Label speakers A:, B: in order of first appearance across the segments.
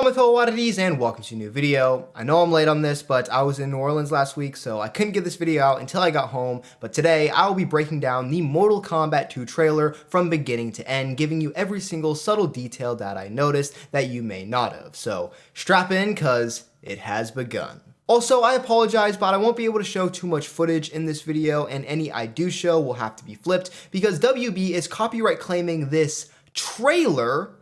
A: my fellow oddities, and welcome to a new video. I know I'm late on this, but I was in New Orleans last week, so I couldn't get this video out until I got home. But today, I will be breaking down the Mortal Kombat 2 trailer from beginning to end, giving you every single subtle detail that I noticed that you may not have. So strap in, cause it has begun. Also, I apologize, but I won't be able to show too much footage in this video, and any I do show will have to be flipped, because WB is copyright claiming this trailer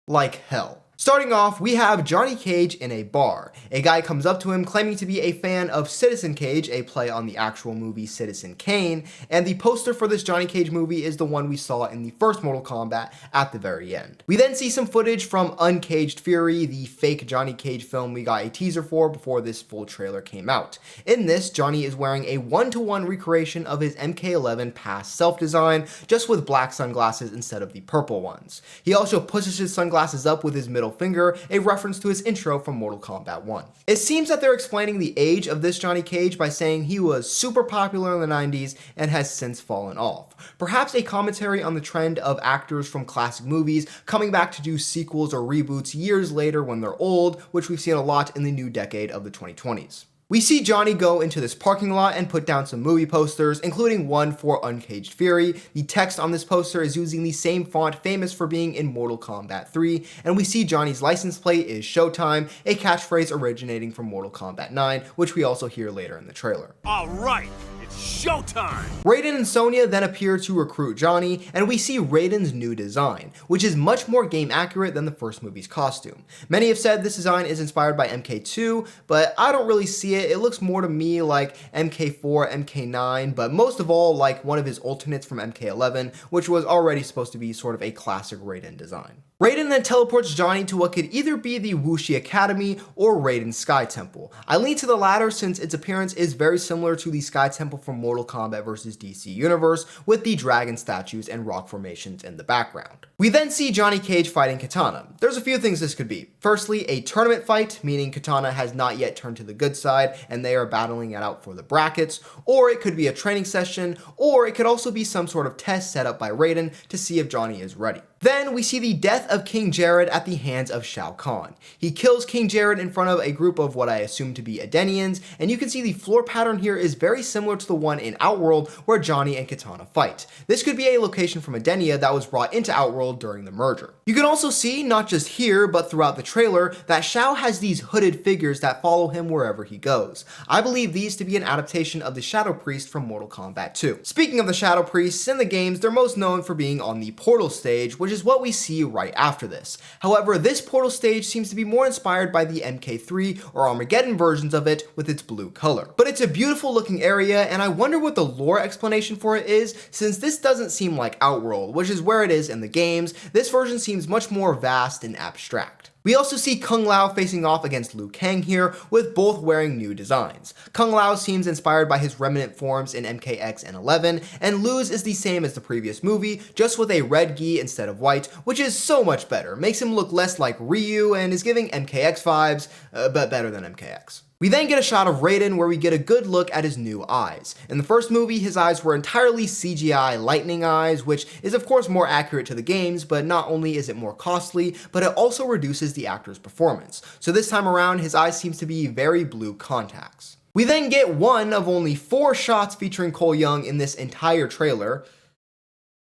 A: like hell. Starting off, we have Johnny Cage in a bar. A guy comes up to him claiming to be a fan of Citizen Cage, a play on the actual movie Citizen Kane, and the poster for this Johnny Cage movie is the one we saw in the first Mortal Kombat at the very end. We then see some footage from Uncaged Fury, the fake Johnny Cage film we got a teaser for before this full trailer came out. In this, Johnny is wearing a one-to-one recreation of his MK11 past self design, just with black sunglasses instead of the purple ones. He also pushes his sunglasses up with his middle finger, a reference to his intro from Mortal Kombat 1. It seems that they're explaining the age of this Johnny Cage by saying he was super popular in the 90s and has since fallen off. Perhaps a commentary on the trend of actors from classic movies coming back to do sequels or reboots years later when they're old, which we've seen a lot in the new decade of the 2020s. We see Johnny go into this parking lot and put down some movie posters, including one for Uncaged Fury. The text on this poster is using the same font famous for being in Mortal Kombat 3, and we see Johnny's license plate is Showtime, a catchphrase originating from Mortal Kombat 9, which we also hear later in the trailer.
B: Alright, it's showtime!
A: Raiden and Sonya then appear to recruit Johnny, and we see Raiden's new design, which is much more game accurate than the first movie's costume. Many have said this design is inspired by MK2, but I don't really see it. It looks more to me like MK4, MK9, but most of all like one of his alternates from MK11, which was already supposed to be sort of a classic Raiden design. Raiden then teleports Johnny to what could either be the Wuxi Academy or Raiden's Sky Temple. I lean to the latter since its appearance is very similar to the Sky Temple from Mortal Kombat vs. DC Universe, with the dragon statues and rock formations in the background. We then see Johnny Cage fighting Kitana. There's a few things this could be. Firstly, a tournament fight, meaning Kitana has not yet turned to the good side and they are battling it out for the brackets, or it could be a training session, or it could also be some sort of test set up by Raiden to see if Johnny is ready. Then we see the death of King Jade at the hands of Shao Kahn. He kills King Jade in front of a group of what I assume to be Edenians, and you can see the floor pattern here is very similar to the one in Outworld where Johnny and Kitana fight. This could be a location from Edenia that was brought into Outworld during the merger. You can also see, not just here, but throughout the trailer, that Shao has these hooded figures that follow him wherever he goes. I believe these to be an adaptation of the Shadow Priest from Mortal Kombat 2. Speaking of the Shadow Priests, in the games, they're most known for being on the Portal stage, which is what we see right after this. However, this Portal stage seems to be more inspired by the MK3 or Armageddon versions of it with its blue color. But it's a beautiful looking area, and I wonder what the lore explanation for it is, since this doesn't seem like Outworld, which is where it is in the games. This version seems much more vast and abstract. We also see Kung Lao facing off against Liu Kang here, with both wearing new designs. Kung Lao seems inspired by his remnant forms in MKX and 11, and Liu's is the same as the previous movie, just with a red gi instead of white, which is so much better. Makes him look less like Ryu and is giving MKX vibes, but better than MKX. We then get a shot of Raiden where we get a good look at his new eyes. In the first movie, his eyes were entirely CGI lightning eyes, which is of course more accurate to the games, but not only is it more costly, but it also reduces the actor's performance. So this time around, his eyes seems to be very blue contacts. We then get one of only 4 shots featuring Cole Young in this entire trailer.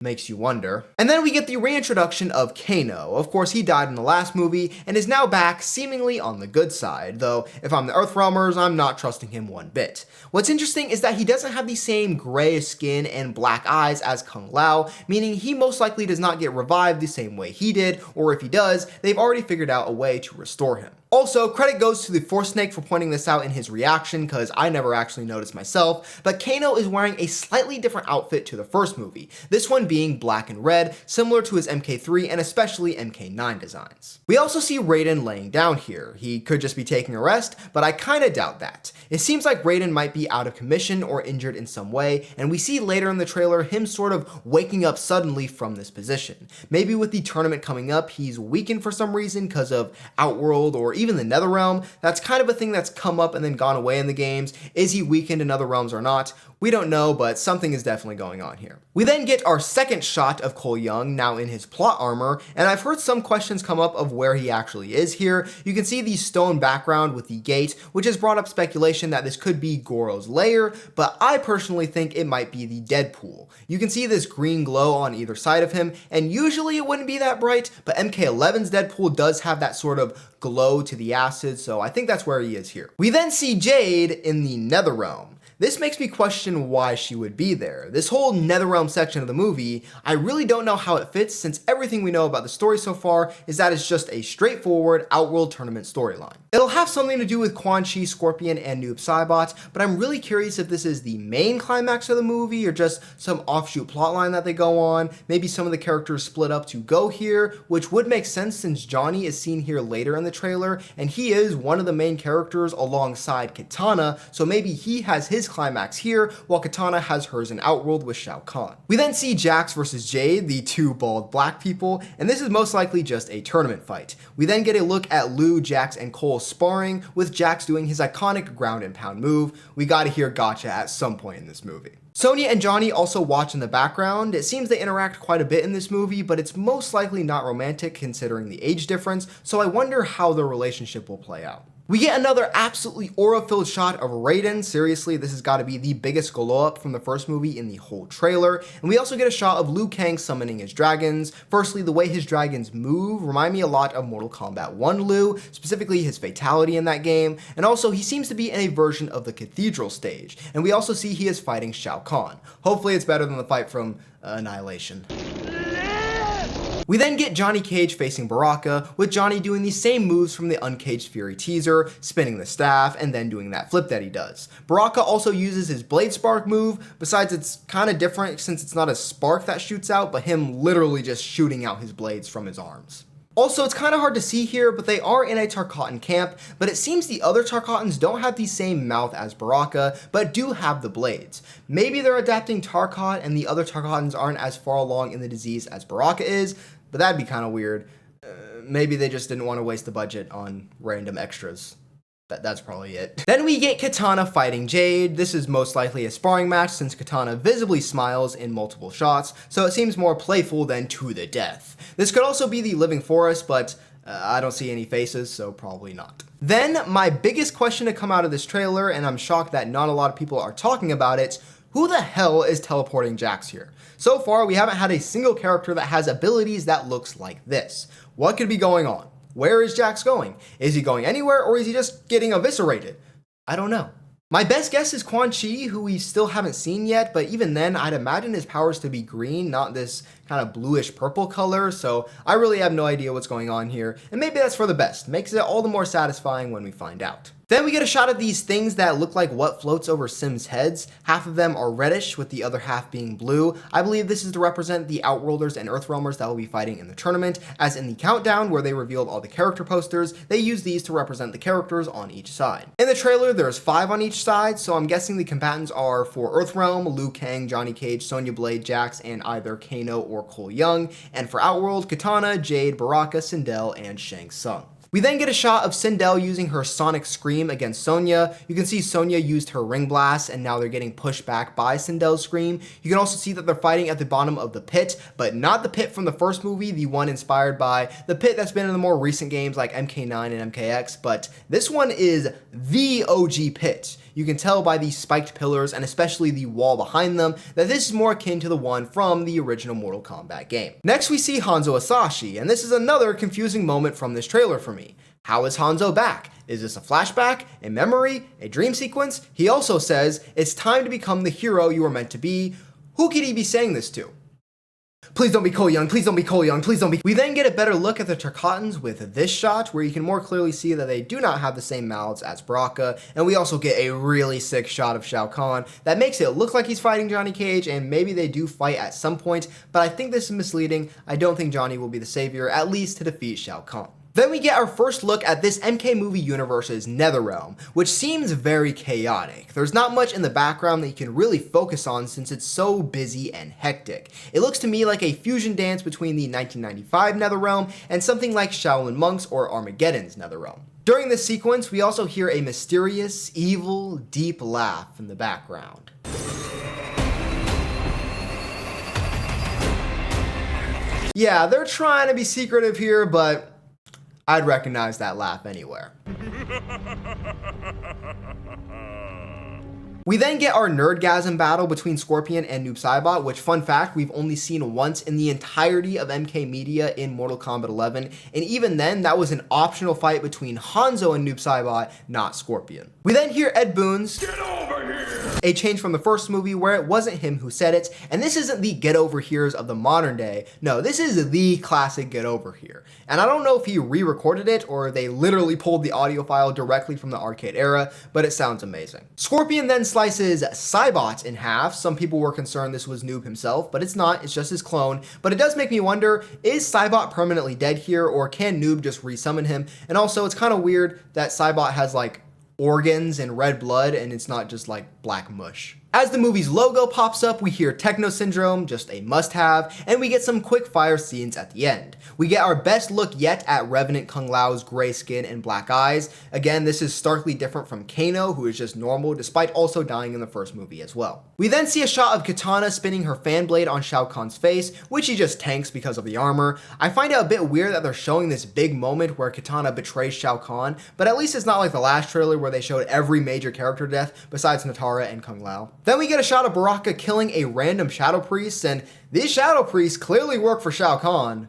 A: Makes you wonder. And then we get the reintroduction of Kano. Of course, he died in the last movie and is now back seemingly on the good side, though if I'm the Earthrealmers, I'm not trusting him one bit. What's interesting is that he doesn't have the same gray skin and black eyes as Kung Lao, meaning he most likely does not get revived the same way he did, or if he does, they've already figured out a way to restore him. Also, credit goes to the Force Snake for pointing this out in his reaction, because I never actually noticed myself, but Kano is wearing a slightly different outfit to the first movie, this one being black and red, similar to his MK3 and especially MK9 designs. We also see Raiden laying down here. He could just be taking a rest, but I kinda doubt that. It seems like Raiden might be out of commission or injured in some way, and we see later in the trailer him sort of waking up suddenly from this position. Maybe with the tournament coming up, he's weakened for some reason because of Outworld or even the Netherrealm. That's kind of a thing that's come up and then gone away in the games. Is he weakened in other realms or not? We don't know, but something is definitely going on here. We then get our second shot of Cole Young, now in his plot armor, and I've heard some questions come up of where he actually is here. You can see the stone background with the gate, which has brought up speculation that this could be Goro's lair, but I personally think it might be the Deadpool. You can see this green glow on either side of him, and usually it wouldn't be that bright, but MK11's Deadpool does have that sort of glow to the acid, so I think that's where he is here. We then see Jade in the Netherrealm. This makes me question why she would be there. This whole Netherrealm section of the movie, I really don't know how it fits, since everything we know about the story so far is that it's just a straightforward Outworld tournament storyline. It'll have something to do with Quan Chi, Scorpion, and Noob Saibot, but I'm really curious if this is the main climax of the movie or just some offshoot plotline that they go on. Maybe some of the characters split up to go here, which would make sense since Johnny is seen here later in the trailer, and he is one of the main characters alongside Kitana, so maybe he has his climax here, while Kitana has hers in Outworld with Shao Kahn. We then see Jax versus Jade, the two bald black people, and this is most likely just a tournament fight. We then get a look at Liu, Jax, and Cole sparring, with Jax doing his iconic ground and pound move. We gotta hear gotcha at some point in this movie. Sonya and Johnny also watch in the background. It seems they interact quite a bit in this movie, but it's most likely not romantic considering the age difference, so I wonder how their relationship will play out. We get another absolutely aura-filled shot of Raiden. Seriously, this has got to be the biggest glow up from the first movie in the whole trailer. And we also get a shot of Liu Kang summoning his dragons. Firstly, the way his dragons move remind me a lot of Mortal Kombat 1 Liu, specifically his fatality in that game. And also, he seems to be in a version of the Cathedral stage. And we also see he is fighting Shao Kahn. Hopefully it's better than the fight from Annihilation. We then get Johnny Cage facing Baraka, with Johnny doing the same moves from the Uncaged Fury teaser, spinning the staff, and then doing that flip that he does. Baraka also uses his Blade Spark move, besides it's kind of different since it's not a spark that shoots out, but him literally just shooting out his blades from his arms. Also, it's kind of hard to see here, but they are in a Tarkatan camp, but it seems the other Tarkatans don't have the same mouth as Baraka, but do have the blades. Maybe they're adapting Tarkat and the other Tarkatans aren't as far along in the disease as Baraka is, but that'd be kind of weird. Maybe they just didn't want to waste the budget on random extras. That's probably it. Then we get Kitana fighting Jade. This is most likely a sparring match since Kitana visibly smiles in multiple shots, so it seems more playful than to the death. This could also be the Living Forest, but I don't see any faces, so probably not. Then, my biggest question to come out of this trailer, and I'm shocked that not a lot of people are talking about it, who the hell is teleporting Jax here? So far, we haven't had a single character that has abilities that looks like this. What could be going on? Where is Jax going? Is he going anywhere, or is he just getting eviscerated? I don't know. My best guess is Quan Chi, who we still haven't seen yet, but even then, I'd imagine his powers to be green, not this kind of bluish purple color, so I really have no idea what's going on here, and maybe that's for the best. Makes it all the more satisfying when we find out. Then we get a shot of these things that look like what floats over Sims' heads. Half of them are reddish, with the other half being blue. I believe this is to represent the Outworlders and Earthrealmers that will be fighting in the tournament, as in the countdown where they revealed all the character posters, they use these to represent the characters on each side. In the trailer, there's 5 on each side, so I'm guessing the combatants are for Earthrealm, Liu Kang, Johnny Cage, Sonya Blade, Jax, and either Kano or Cole Young, and for Outworld, Kitana, Jade, Baraka, Sindel, and Shang Tsung. We then get a shot of Sindel using her Sonic Scream against Sonya. You can see Sonya used her Ring Blast, and now they're getting pushed back by Sindel's Scream. You can also see that they're fighting at the bottom of the pit, but not the pit from the first movie, the one inspired by the pit that's been in the more recent games like MK9 and MKX, but this one is the OG pit. You can tell by the spiked pillars and especially the wall behind them that this is more akin to the one from the original Mortal Kombat game. Next we see Hanzo Asashi, and this is another confusing moment from this trailer for me. How is Hanzo back? Is this a flashback, a memory, a dream sequence? He also says, it's time to become the hero you were meant to be. Who could he be saying this to? Please don't be Cole Young, please don't be Cole Young, please don't be. We then get a better look at the Tarkatans with this shot, where you can more clearly see that they do not have the same mouths as Baraka, and we also get a really sick shot of Shao Kahn that makes it look like he's fighting Johnny Cage, and maybe they do fight at some point, but I think this is misleading. I don't think Johnny will be the savior, at least to defeat Shao Kahn. Then we get our first look at this MK movie universe's Netherrealm, which seems very chaotic. There's not much in the background that you can really focus on since it's so busy and hectic. It looks to me like a fusion dance between the 1995 Netherrealm and something like Shaolin Monks or Armageddon's Netherrealm. During this sequence, we also hear a mysterious, evil, deep laugh in the background. Yeah, they're trying to be secretive here, but I'd recognize that laugh anywhere. We then get our nerdgasm battle between Scorpion and Noob Saibot, which, fun fact, we've only seen once in the entirety of MK media in Mortal Kombat 11, and even then, that was an optional fight between Hanzo and Noob Saibot, not Scorpion. We then hear Ed Boon's "Get over here!" A change from the first movie where it wasn't him who said it, and this isn't the get over here's of the modern day. No, this is the classic get over here. And I don't know if he re-recorded it or they literally pulled the audio file directly from the arcade era, but it sounds amazing. Scorpion then slices Saibot in half. Some people were concerned this was Noob himself, but it's not, it's just his clone. But it does make me wonder, is Saibot permanently dead here, or can Noob just resummon him? And also, it's kind of weird that Saibot has like organs and red blood and it's not just like black mush. As the movie's logo pops up, we hear Techno Syndrome, just a must-have, and we get some quick fire scenes at the end. We get our best look yet at Revenant Kung Lao's gray skin and black eyes. Again, this is starkly different from Kano, who is just normal, despite also dying in the first movie as well. We then see a shot of Kitana spinning her fan blade on Shao Kahn's face, which he just tanks because of the armor. I find it a bit weird that they're showing this big moment where Kitana betrays Shao Kahn, but at least it's not like the last trailer where they showed every major character death besides Natara and Kung Lao. Then we get a shot of Baraka killing a random Shadow Priest, and these Shadow Priests clearly work for Shao Kahn.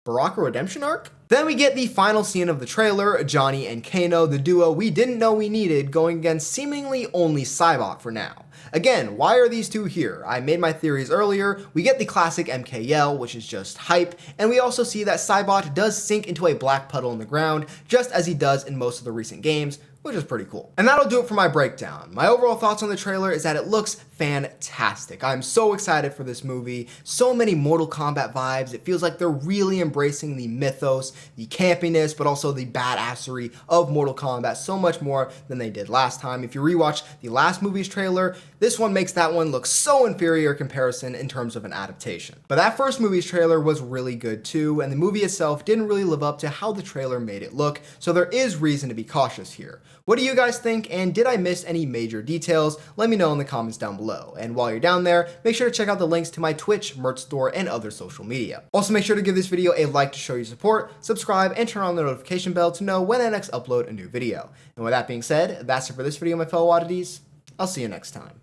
A: Baraka redemption arc? Then we get the final scene of the trailer, Johnny and Kano, the duo we didn't know we needed, going against seemingly only Saibot for now. Again, why are these two here? I made my theories earlier. We get the classic MKL, which is just hype, and we also see that Saibot does sink into a black puddle in the ground, just as he does in most of the recent games, which is pretty cool. And that'll do it for my breakdown. My overall thoughts on the trailer is that it looks fantastic. I'm so excited for this movie. So many Mortal Kombat vibes. It feels like they're really embracing the mythos, the campiness, but also the badassery of Mortal Kombat so much more than they did last time. If you rewatch the last movie's trailer, this one makes that one look so inferior in comparison in terms of an adaptation. But that first movie's trailer was really good too, and the movie itself didn't really live up to how the trailer made it look, so there is reason to be cautious here. What do you guys think, and did I miss any major details? Let me know in the comments down below. And while you're down there, make sure to check out the links to my Twitch, merch store, and other social media. Also, make sure to give this video a like to show your support, subscribe, and turn on the notification bell to know when I next upload a new video. And with that being said, that's it for this video, my fellow oddities. I'll see you next time.